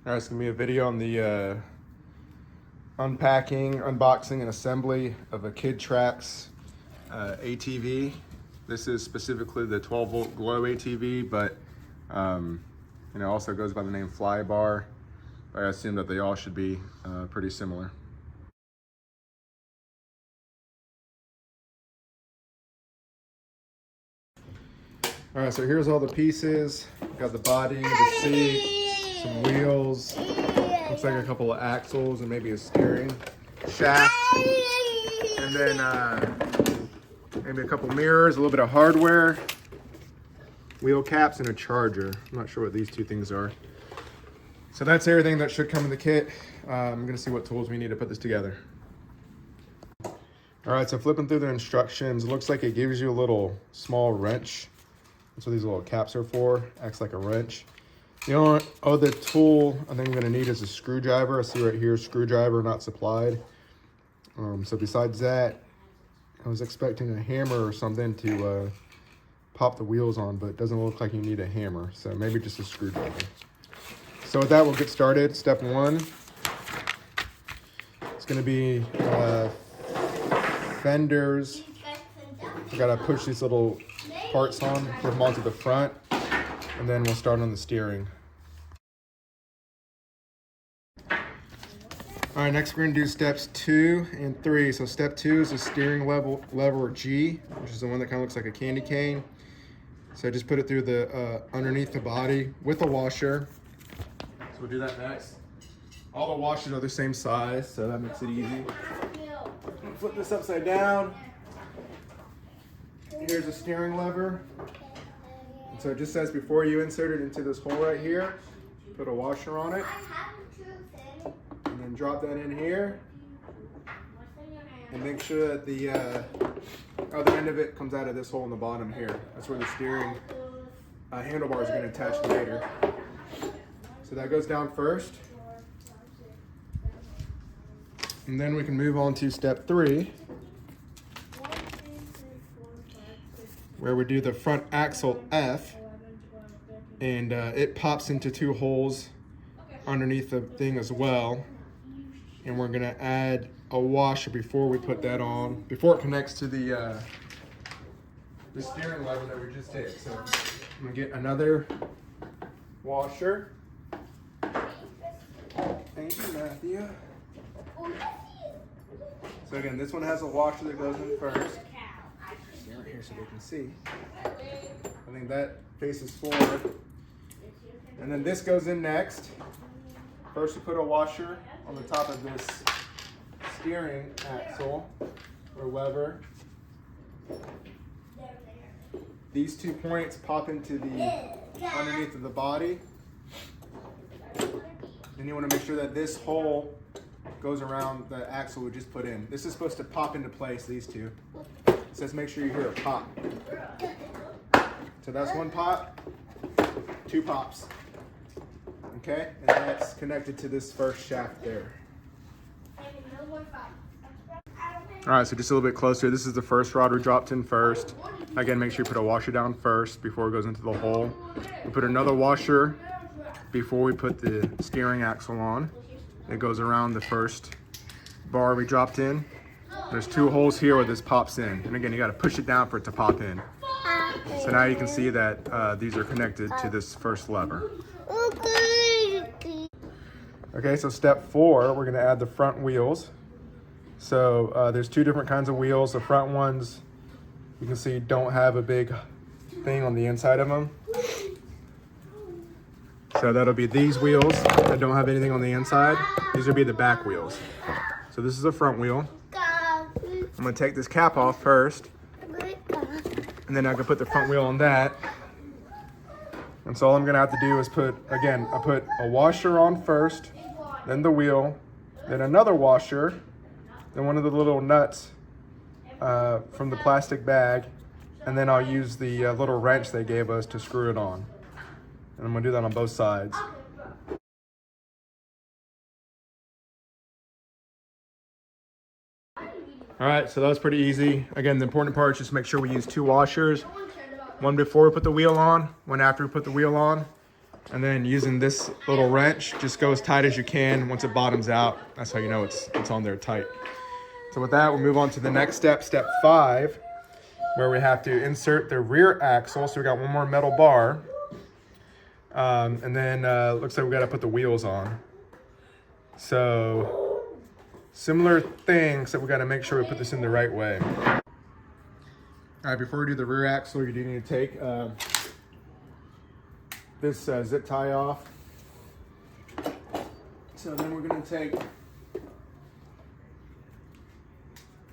All right, it's gonna be a video on the unpacking, unboxing, and assembly of a Kid Trax ATV. This is specifically the 12-volt glow ATV, but also goes by the name Flybar. I assume that they all should be pretty similar. All right, so here's all the pieces. Got the body, the seat, some wheels. Looks like a couple of axles and maybe a steering shaft. And then maybe a couple mirrors, a little bit of hardware, wheel caps, and a charger. I'm not sure what these two things are. So that's everything that should come in the kit. I'm gonna see what tools we need to put this together. All right, so flipping through the instructions, it looks like it gives you a little small wrench. That's what these little caps are for. Acts like a wrench. The only other tool I think I'm gonna need is a screwdriver. I see right here, screwdriver not supplied. So besides that, I was expecting a hammer or something to pop the wheels on, but it doesn't look like you need a hammer. So maybe just a screwdriver. So with that, we'll get started. Step one, it's gonna be fenders. I gotta push these little parts on, put them onto the front, and then we'll start on the steering. All right, next we're gonna do steps 2 and 3. So step 2 is the steering lever G, which is the one that kind of looks like a candy cane. So just put it through the underneath the body with a washer. So we'll do that next. All the washers are the same size, so that makes it easy. Flip this upside down. Here's a steering lever. And so it just says before you insert it into this hole right here, put a washer on it. And then drop that in here. And make sure that the other end of it comes out of this hole in the bottom here. That's where the steering handlebar is going to attach later. So that goes down first. And then we can move on to step 3, where we do the front axle F, and it pops into 2 holes underneath the thing as well. And we're gonna add a washer before we put that on, before it connects to the steering lever that we just did. So I'm gonna get another washer. Thank you, Matthew. So again, this one has a washer that goes in first. Stand right here so they can see. I think that faces forward. And then this goes in next. First, we put a washer on the top of this steering axle or lever. These 2 points pop into the underneath of the body. And you want to make sure that this hole goes around the axle we just put in. This is supposed to pop into place, these 2. It says make sure you hear a pop. So that's 1 pop, 2 pops. Okay, and that's connected to this first shaft there. All right, so just a little bit closer. This is the first rod we dropped in first. Again, make sure you put a washer down first before it goes into the hole. We put another washer before we put the steering axle on. It goes around the first bar we dropped in. There's 2 holes here where this pops in. And again, you gotta push it down for it to pop in. So now you can see that these are connected to this first lever. Okay, so step 4, we're gonna add the front wheels. So there's 2 different kinds of wheels. The front ones, you can see, don't have a big thing on the inside of them. So that'll be these wheels that don't have anything on the inside. These will be the back wheels. So this is the front wheel. I'm gonna take this cap off first, and then I can put the front wheel on that. And so all I'm gonna have to do is I put a washer on first, then the wheel, then another washer, then one of the little nuts from the plastic bag, and then I'll use the little wrench they gave us to screw it on. And I'm gonna do that on both sides. All right, so that was pretty easy. Again, the important part is just make sure we use 2 washers. One before we put the wheel on, one after we put the wheel on. And then using this little wrench, just go as tight as you can. Once it bottoms out, that's how you know it's on there tight. So with that, we'll move on to the next step, step 5, where we have to insert the rear axle. So we got one more metal bar. And then looks like we got to put the wheels on. So similar thing, except we got to make sure we put this in the right way. All right, before we do the rear axle, you do need to take this zip tie off. So then we're going to take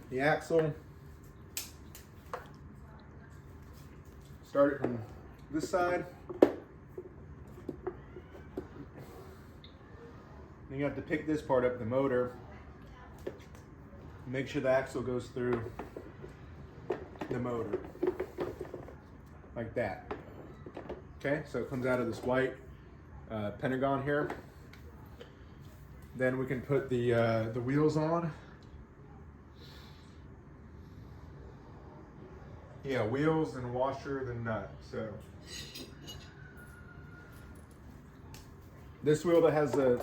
the axle, start it from this side. Then you have to pick this part up, the motor. Make sure the axle goes through the motor, like that. Okay, so it comes out of this white pentagon here. Then we can put the wheels on. Yeah, wheels, then washer, then nut. So this wheel that has a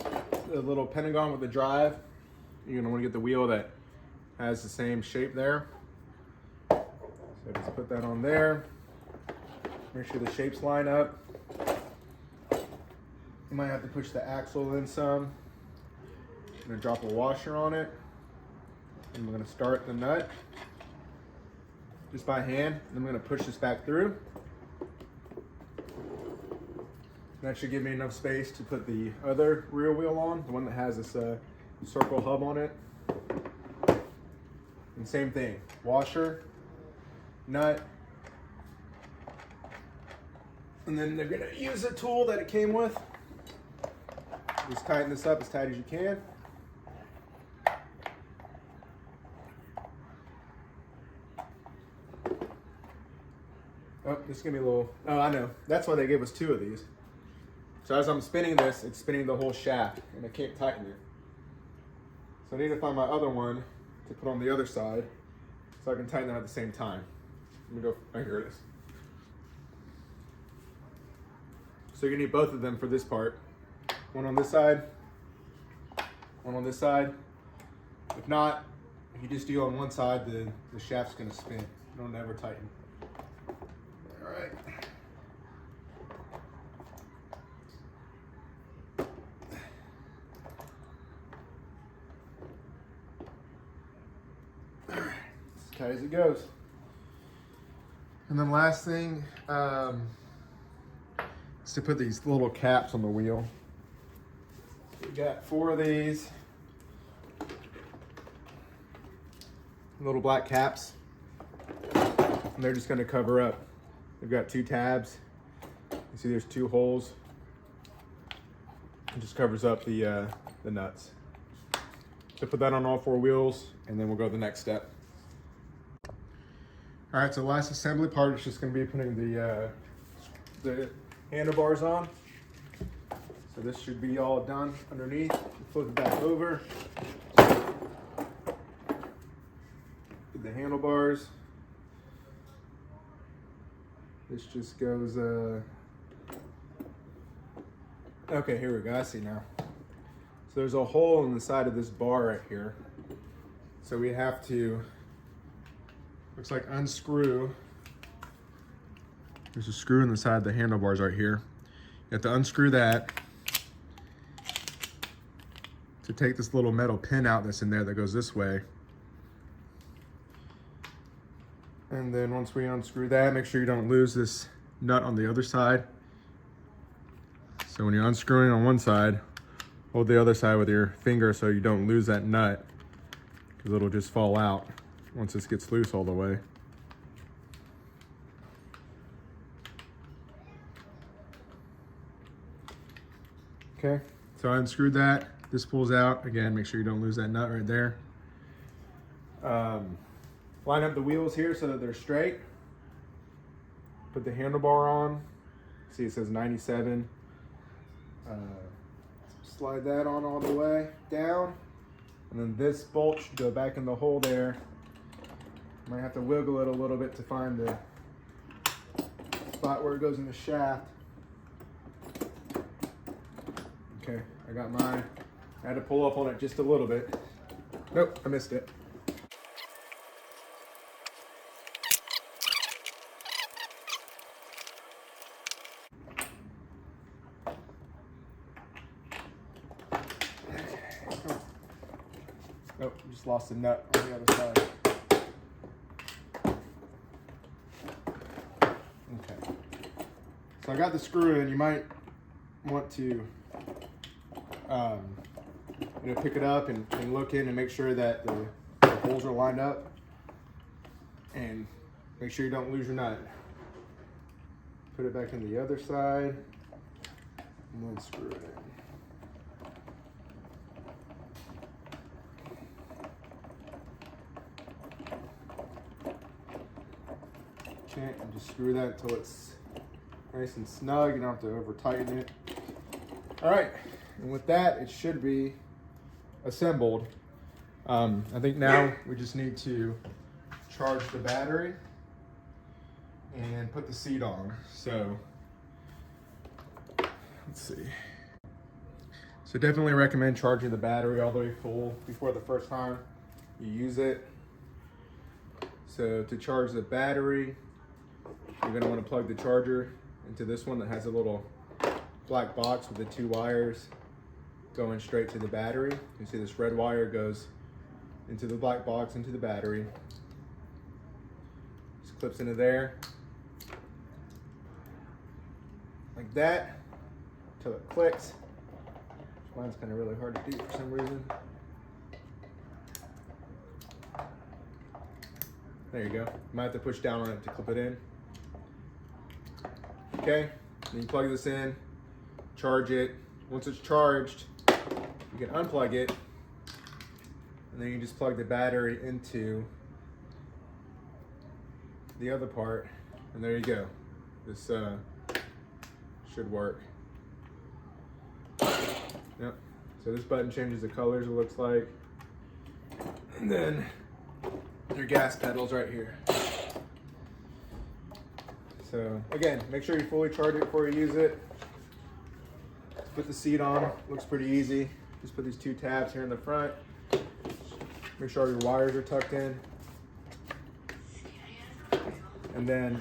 little pentagon with the drive, you're gonna want to get the wheel that has the same shape there. So just put that on there. Make sure the shapes line up. You might have to push the axle in some. I'm gonna drop a washer on it. And we're gonna start the nut just by hand. And I'm gonna push this back through. That should give me enough space to put the other rear wheel on, the one that has this circle hub on it. And same thing, washer, nut, and then they're gonna use a tool that it came with. Just tighten this up as tight as you can. Oh, this is gonna be a little, oh, I know. That's why they gave us 2 of these. So as I'm spinning this, it's spinning the whole shaft, and I can't tighten it. So I need to find my other one to put on the other side, so I can tighten them at the same time. Let me go, oh, here it is. So you're gonna need both of them for this part. One on this side, one on this side. If not, if you just do on one side, the shaft's gonna spin. It'll never tighten. All right. As tight as it goes. And then last thing is to put these little caps on the wheel. We got 4 of these little black caps, and they're just going to cover up. They've got 2 tabs. You see there's 2 holes. It just covers up the nuts. So put that on all 4 wheels, and then we'll go to the next step. All right, so the last assembly part is just going to be putting the handlebars on. So this should be all done underneath. Flip it back over. Get the handlebars. This just goes, okay, here we go, I see now. So there's a hole in the side of this bar right here. So we have to, looks like unscrew. There's a screw in the side of the handlebars right here. You have to unscrew that to take this little metal pin out that's in there that goes this way. And then once we unscrew that, make sure you don't lose this nut on the other side. So when you're unscrewing on one side, hold the other side with your finger so you don't lose that nut, because it'll just fall out once this gets loose all the way. Okay, so I unscrewed that. This pulls out. Again, make sure you don't lose that nut right there. Line up the wheels here so that they're straight. Put the handlebar on. See, it says 97. Slide that on all the way down. And then this bolt should go back in the hole there. Might have to wiggle it a little bit to find the spot where it goes in the shaft. Okay, I got mine. I had to pull up on it just a little bit. Nope, I missed it. Nope, just lost a nut on the other side. Okay. So I got the screw in. You might want to pick it up and look in and make sure that the holes are lined up, and make sure you don't lose your nut. Put it back in the other side and then screw it in. Okay, and just screw that until it's nice and snug. You don't have to over tighten it. All right, and with that, it should be assembled. I think now we just need to charge the battery and put the seat on. So let's see. So definitely recommend charging the battery all the way full before the first time you use it. So to charge the battery, you're going to want to plug the charger into this one that has a little black box with the 2 wires going straight to the battery. You see this red wire goes into the black box, into the battery. Just clips into there, like that, until it clicks. Mine's kind of really hard to do for some reason. There you go. You might have to push down on it to clip it in. Okay, then you plug this in, charge it. Once it's charged, you can unplug it, and then you just plug the battery into the other part, and there you go. This should work. Yep. So this button changes the colors, it looks like. And then your gas pedals right here. So again, make sure you fully charge it before you use it. Put the seat on, looks pretty easy. Just put these 2 tabs here in the front. Make sure all your wires are tucked in. And then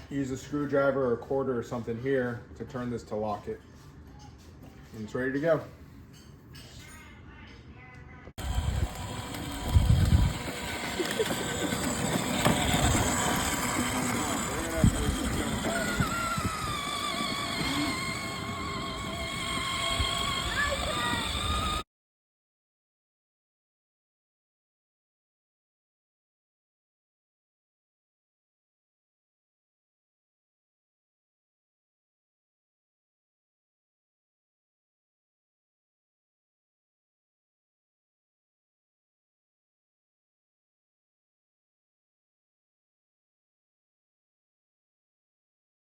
use a screwdriver or a quarter or something here to turn this to lock it. And it's ready to go.